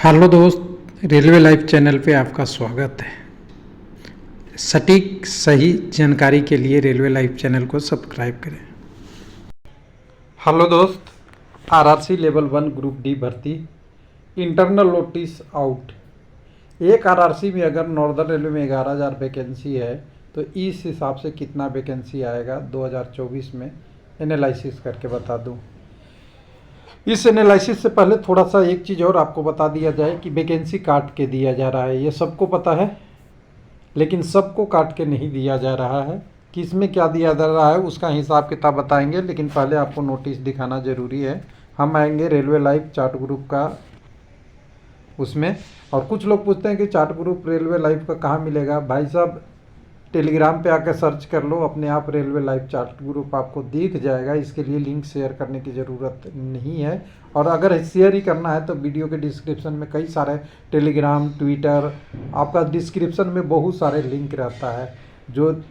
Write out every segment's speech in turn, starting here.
Hello दोस्त, railway live channel पे आपका स्वागत है। सटीक सही जानकारी के लिए रेलवे लाइव चैनल को सब्सक्राइब करें। हेलो दोस्त, आरआरसी लेवल 1 ग्रुप डी भर्ती इंटरनल नोटिस आउट। एक आरआरसी में अगर नॉर्दर्न रेलवे में 11,000 वैकेंसी है तो इस हिसाब से कितना वैकेंसी आएगा 2024 में एनालिसिस करके बता दूं। इस एनालिसिस से पहले थोड़ा सा एक चीज़ और आपको बता दिया जाए कि वैकेंसी काट के दिया जा रहा है। ये सबको पता है, लेकिन सबको काट के नहीं दिया जा रहा है। किस में क्या दिया जा रहा है उसका हिसाब किताब बताएंगे, लेकिन पहले आपको नोटिस दिखाना ज़रूरी है। हम आएंगे रेलवे लाइव चार्ट ग्रुप का उसमें। और कुछ लोग पूछते हैं कि चार्ट ग्रुप रेलवे लाइव का कहाँ मिलेगा। भाई साहब, टेलीग्राम पे आकर सर्च कर लो, अपने आप रेलवे लाइव चार्ट ग्रुप आपको दिख जाएगा। इसके लिए लिंक शेयर करने की ज़रूरत नहीं है। और अगर शेयर ही करना है तो वीडियो के डिस्क्रिप्शन में कई सारे टेलीग्राम, ट्विटर, आपका डिस्क्रिप्शन में बहुत सारे लिंक रहता है जो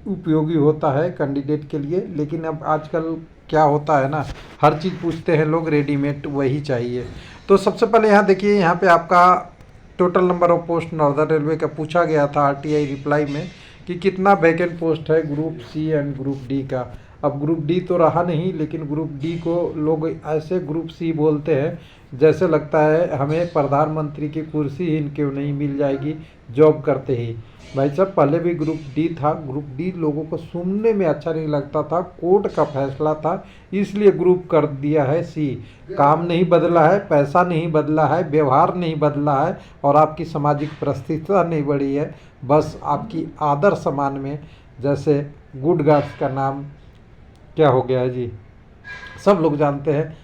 उपयोगी होता है कैंडिडेट के लिए। लेकिन अब आजकल क्या होता है ना, हर चीज़ पूछते हैं लोग, रेडीमेड वही चाहिए। तो सबसे पहले यहाँ देखिए, यहाँ पे आपका total number of post northern railway का पूछा गया था आरटीआई रिप्लाई में कि कितना वैकेंट पोस्ट है group C and group D का। अब ग्रुप डी तो रहा नहीं, लेकिन ग्रुप डी को लोग ऐसे ग्रुप सी बोलते हैं जैसे लगता है हमें प्रधानमंत्री की कुर्सी ही क्यों नहीं मिल जाएगी जॉब करते ही। भाई साहब, पहले भी ग्रुप डी था। ग्रुप डी लोगों को सुनने में अच्छा नहीं लगता था, कोर्ट का फैसला था, इसलिए ग्रुप कर दिया है सी। काम नहीं बदला है, पैसा नहीं बदला है, व्यवहार नहीं बदला है, और आपकी सामाजिक परिस्थितियाँ नहीं बढ़ी है। बस आपकी आदर सम्मान में, जैसे गुड गार्ड्स का नाम क्या हो गया है जी, सब लोग जानते हैं,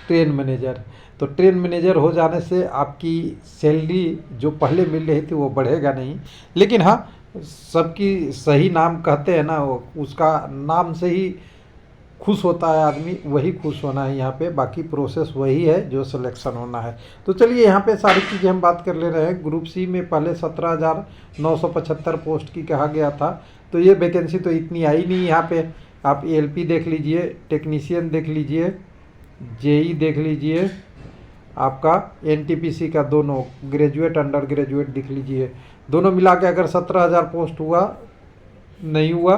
ट्रेन मैनेजर। तो ट्रेन मैनेजर हो जाने से आपकी सैलरी जो पहले मिल रही थी वो बढ़ेगा नहीं, लेकिन हाँ, सबकी सही नाम कहते हैं ना, वो उसका नाम से ही खुश होता है आदमी, वही खुश होना है यहाँ पे। बाकी प्रोसेस वही है जो सिलेक्शन होना है। तो चलिए यहाँ पे सारी चीज़ें हम बात कर ले रहे हैं। ग्रुप सी में पहले 17,975 पोस्ट की कहा गया था, तो ये वैकेंसी तो इतनी आई नहीं। यहाँ पे आप एलपी देख लीजिए, टेक्नीशियन देख लीजिए, जेई देख लीजिए, आपका एनटीपीसी का दोनों ग्रेजुएट अंडर ग्रेजुएट दिख लीजिए। दोनों मिला के अगर 17,000 पोस्ट हुआ, नहीं हुआ,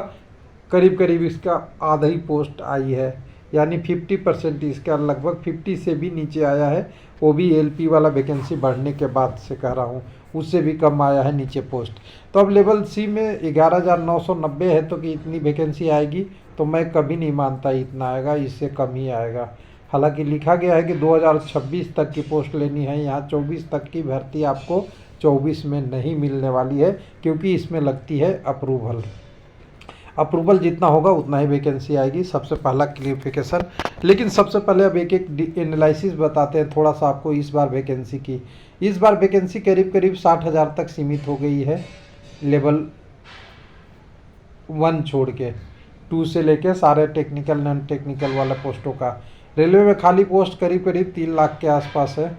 करीब करीब इसका आधा ही पोस्ट आई है, यानी 50% इसका, लगभग 50 से भी नीचे आया है। वो भी एलपी वाला वैकेंसी बढ़ने के बाद से कह रहा हूँ, उससे भी कम आया है नीचे पोस्ट। तो अब लेवल सी में 11,990 है, तो कि इतनी वैकेंसी आएगी, तो मैं कभी नहीं मानता इतना आएगा, इससे कम ही आएगा। हालांकि लिखा गया है कि 2026 तक की पोस्ट लेनी है। यहाँ 24 तक की भर्ती आपको 24 में नहीं मिलने वाली है, क्योंकि इसमें लगती है अप्रूवल जितना होगा उतना ही वैकेंसी आएगी। सबसे पहला क्लियरिफिकेशन। लेकिन सबसे पहले अब एक एक एनालिसिस बताते हैं थोड़ा सा आपको इस बार वैकेंसी की। इस बार वैकेंसी करीब करीब 60,000 तक सीमित हो गई है, लेवल 1 छोड़ के, 2 से लेके सारे टेक्निकल नॉन टेक्निकल वाला पोस्टों का। रेलवे में खाली पोस्ट करीब करीब 3 लाख के आसपास है।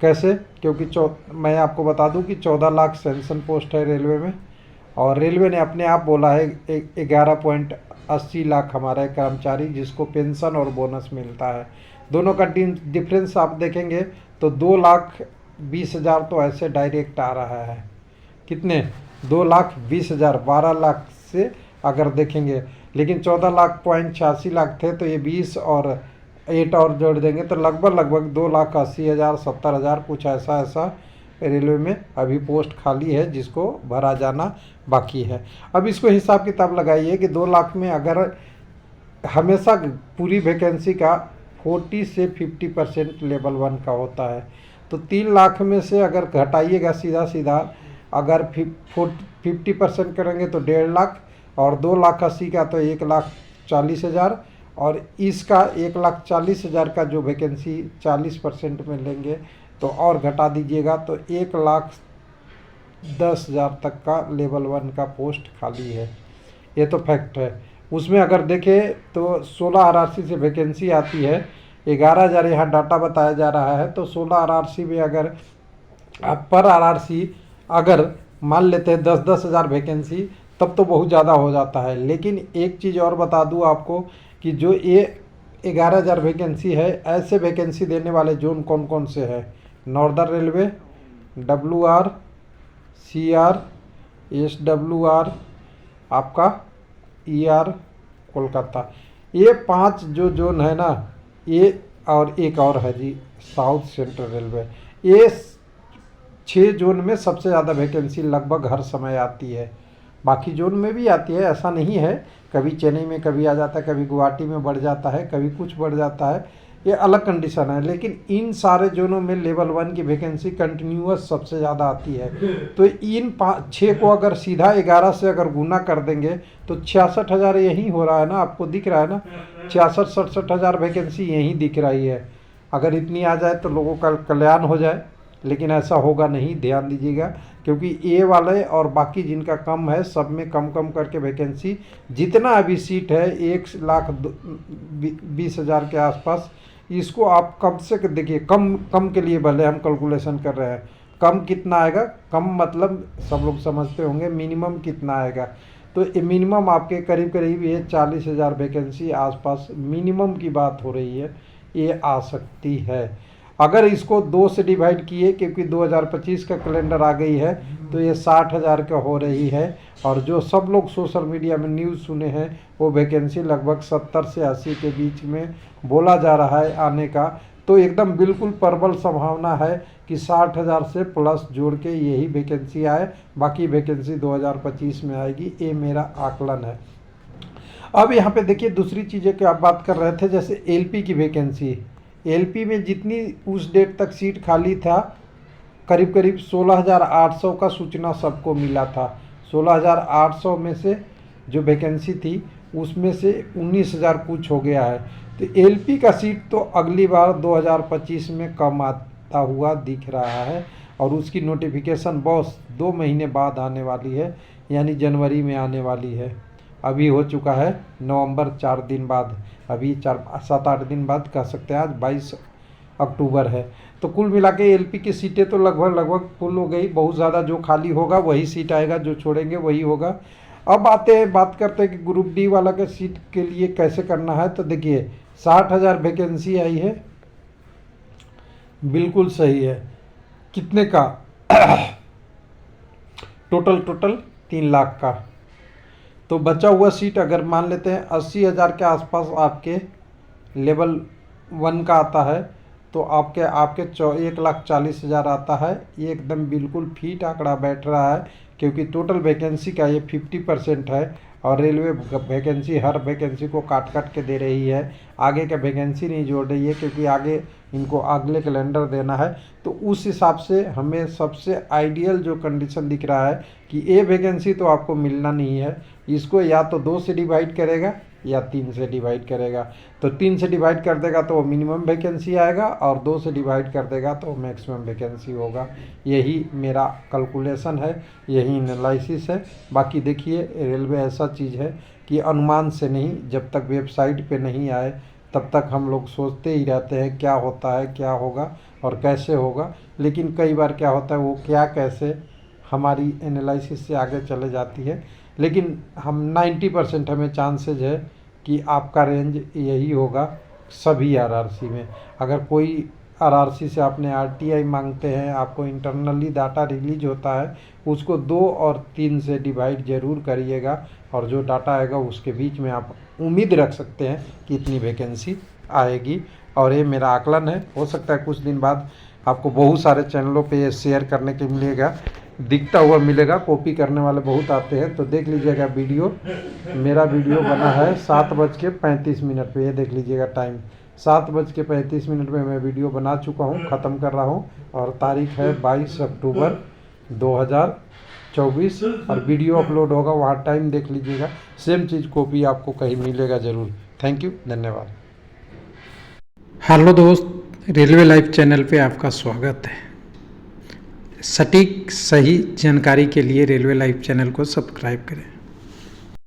कैसे? क्योंकि मैं आपको बता दूं कि 14 लाख सेंसन पोस्ट है रेलवे में, और रेलवे ने अपने आप बोला है 11.80 लाख हमारे कर्मचारी जिसको पेंशन और बोनस मिलता है। दोनों का डिफरेंस आप देखेंगे तो 2,20,000 तो ऐसे डायरेक्ट आ रहा है। कितने? 2,20,000, 12 लाख से अगर देखेंगे। लेकिन 14,86 लाख थे, तो ये 20 और 8 और जोड़ देंगे तो लगभग 2,80,000, 70,000 कुछ ऐसा रेलवे में अभी पोस्ट खाली है, जिसको भरा जाना बाकी है। अब इसको हिसाब किताब लगाइए कि 2 लाख में अगर हमेशा पूरी वैकेंसी का 40 से 50% लेवल 1 का होता है, तो 3 लाख में से अगर घटाइएगा सीधा सीधा, अगर 50% करेंगे तो 1.5 लाख, और 2,80,000 का तो 1,40,000, और इसका 1,40,000 का जो वैकेंसी 40% में लेंगे तो और घटा दीजिएगा तो 1,10,000 तक का लेवल 1 का पोस्ट खाली है। ये तो फैक्ट है। उसमें अगर देखें तो 16 आरआरसी से वैकेंसी आती है, 11,000 यहाँ डाटा बताया जा रहा है। तो 16 आरआरसी में अगर आप पर आरआरसी अगर मान लेते हैं 10,000 वैकेंसी, तब तो बहुत ज़्यादा हो जाता है। लेकिन एक चीज़ और बता दूँ आपको कि जो ये 11,000 वैकेंसी है, ऐसे वैकेंसी देने वाले जोन कौन कौन से हैं, northern railway, WR, CR, SWR, आपका ER कोलकाता। ये 5 जो जोन है ना, ये और एक और है जी साउथ सेंट्रल रेलवे। ये 6 जोन में सबसे ज़्यादा वैकेंसी लगभग हर समय आती है। बाकी जोन में भी आती है, ऐसा नहीं है, कभी चेन्नई में कभी आ जाता है, कभी गुवाहाटी में बढ़ जाता है, कभी कुछ बढ़ जाता है, ये अलग कंडीशन है। लेकिन इन सारे जोनों में लेवल 1 की वैकेंसी कंटिन्यूअस सबसे ज़्यादा आती है। तो इन 6 को अगर सीधा 11 से अगर गुना कर देंगे तो 66,000 यहीं हो रहा है ना, आपको दिख रहा है ना, 66-67,000 वैकेंसी यहीं दिख रही है। अगर इतनी आ जाए तो लोगों का कल्याण हो जाए, लेकिन ऐसा होगा नहीं, ध्यान दीजिएगा। क्योंकि ये वाले और बाकी जिनका कम है, सब में कम कम करके वैकेंसी जितना अभी सीट है 1,20,000 के आसपास, इसको आप कम से देखिए, कम कम के लिए भले हम कैलकुलेशन कर रहे हैं, कम कितना आएगा, कम मतलब सब लोग समझते होंगे मिनिमम कितना आएगा। तो ये मिनिमम आपके करीब करीब ये 40,000 वैकेंसी आसपास मिनिमम की बात हो रही है, ये आ सकती है। अगर इसको 2 से डिवाइड किए, क्योंकि 2025 का कैलेंडर आ गई है, तो ये 60,000 का हो रही है। और जो सब लोग सोशल मीडिया में न्यूज़ सुने हैं, वो वैकेंसी लगभग 70 से 80 के बीच में बोला जा रहा है आने का। तो एकदम बिल्कुल प्रबल संभावना है कि 60,000 से प्लस जोड़ के यही वैकेंसी आए, बाकी वैकेंसी 2025 में आएगी, ये मेरा आकलन है। अब यहाँ पे देखिए दूसरी चीज़ें कि आप बात कर रहे थे, जैसे LP की वैकेंसी। LP में जितनी उस डेट तक सीट खाली था, करीब करीब 16,800 का सूचना सबको मिला था। 16,800 में से जो वैकेंसी थी, उसमें से 19,000 कुछ हो गया है। तो LP का सीट तो अगली बार 2025 में कम आता हुआ दिख रहा है, और उसकी नोटिफिकेशन बस 2 महीने बाद आने वाली है, यानी जनवरी में आने वाली है। अभी हो चुका है नवंबर, 4 दिन बाद, अभी 7-8 दिन बाद कह सकते हैं, आज 22 अक्टूबर है। तो कुल मिला के LP की सीटें तो लगभग फुल हो गई। बहुत ज़्यादा जो खाली होगा वही सीट आएगा, जो छोड़ेंगे वही होगा। अब बात करते हैं कि ग्रुप D वाला के सीट के लिए कैसे करना है। तो देखिए 60,000 वैकेंसी आई है, बिल्कुल सही है। कितने का? टोटल 3 लाख का। तो बचा हुआ सीट अगर मान लेते हैं 80,000 के आसपास आपके लेवल 1 का आता है, तो आपके 1,40,000 आता है। ये एकदम बिल्कुल फिट आंकड़ा बैठ रहा है, क्योंकि टोटल वैकेंसी का ये 50% है, और रेलवे वैकेंसी हर वैकेंसी को काट के दे रही है, आगे का वैकेंसी नहीं जोड़ रही है, क्योंकि आगे इनको अगले कैलेंडर देना है। तो उस हिसाब से हमें सबसे आइडियल जो कंडीशन दिख रहा है कि ये वैकेंसी तो आपको मिलना नहीं है, इसको या तो 2 से डिवाइड करेगा या 3 से डिवाइड करेगा। तो 3 से डिवाइड कर देगा तो वो मिनिमम वैकेंसी आएगा, और 2 से डिवाइड कर देगा तो मैक्सिमम वैकेंसी होगा। यही मेरा कैलकुलेशन है, यही एनालिसिस है। बाकी देखिए, रेलवे ऐसा चीज़ है कि अनुमान से नहीं, जब तक वेबसाइट पे नहीं आए तब तक हम लोग सोचते ही रहते हैं क्या होता है, क्या होगा और कैसे होगा। लेकिन कई बार क्या होता है, वो क्या कैसे हमारी एनालिसिस से आगे चले जाती है। लेकिन हम 90% हमें चांसेज है कि आपका रेंज यही होगा सभी RRC में। अगर कोई RRC से आपने RTI मांगते हैं, आपको इंटरनली डाटा रिलीज होता है, उसको 2 और 3 से डिवाइड ज़रूर करिएगा, और जो डाटा आएगा उसके बीच में आप उम्मीद रख सकते हैं कि इतनी वैकेंसी आएगी। और ये मेरा आकलन है। हो सकता है कुछ दिन बाद आपको बहुत सारे चैनलों पे ये शेयर करने के मिलेगा, दिखता हुआ मिलेगा, कॉपी करने वाले बहुत आते हैं। तो देख लीजिएगा वीडियो, मेरा वीडियो बना है 7:35 पे, ये देख लीजिएगा टाइम, 7:35 में मैं वीडियो बना चुका हूँ, ख़त्म कर रहा हूँ, और तारीख है 22 अक्टूबर 2024, और वीडियो अपलोड होगा, वहाँ टाइम देख लीजिएगा। सेम चीज़ कॉपी आपको कहीं मिलेगा ज़रूर। थैंक यू, धन्यवाद। हेलो दोस्त, रेलवे लाइव चैनल पे आपका स्वागत है। सटीक सही जानकारी के लिए रेलवे लाइव चैनल को सब्सक्राइब करें।